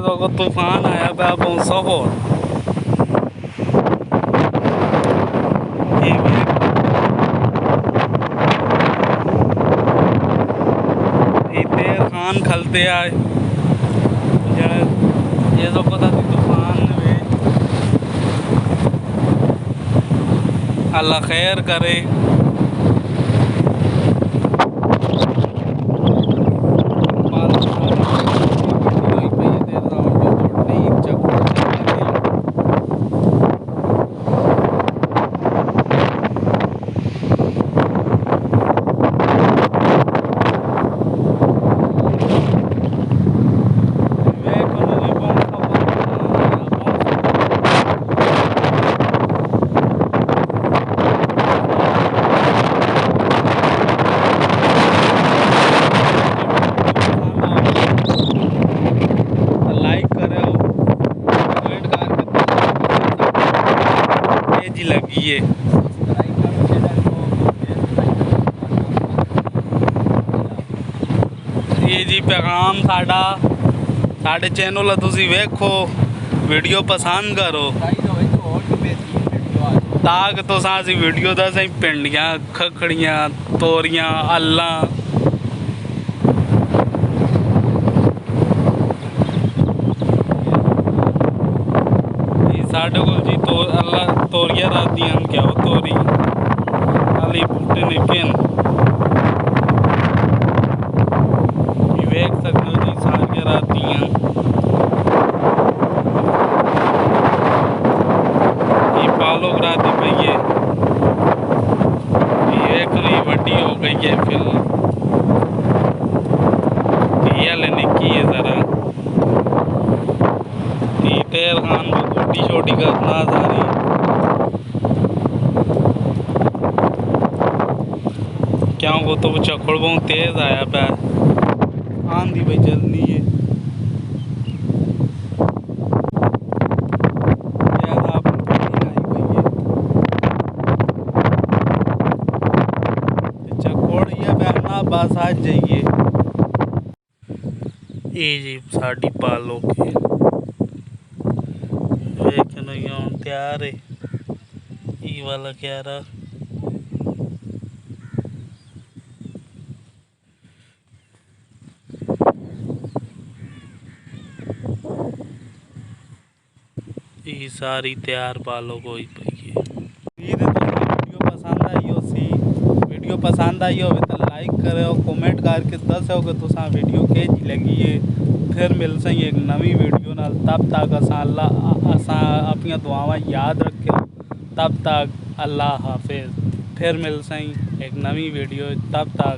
देखो तूफान आया पे बहुत सफर खान खलते आए ये तो पता थी तूफान में अल्लाह खैर करे। ये जी पैगाम साडा साढ़े चैनल तुसी वेखो वीडियो पसंद करो ताक तो सासी वीडियो दा सही पिंडियां खखड़ियां तोरियां अल्लां साढ़े को जी तो अल्लाह तोरियां राती हम क्या हो तोरी अली बूटे निकन देख सकते हो जी सारियां राती हैं ये पालो राती पे ये करी वड्डी हो गई है फिर ये ले निकी है जरा टेर खान को छोटी छोटी करना सारी क्या वो तो चखड़ बहुत तेज आया पे आंधी भाई चलनी है चखड़ ये बहना बस आज जाइए ये जी साड़ी पालो के तैयार है ये वाला क्या रहा ये सारी तैयार पालो कोई वीडियो पसंद आई हो तो लाइक करे और कमेंट करके दसो कि तुसा वीडियो कैसी लगी है। फिर मिल सही एक नवी वीडियो नाल तब तक असा अपनी दुआवां याद रखो तब तक अल्लाह हाफिज। फिर मिल सही एक नवी वीडियो तब तक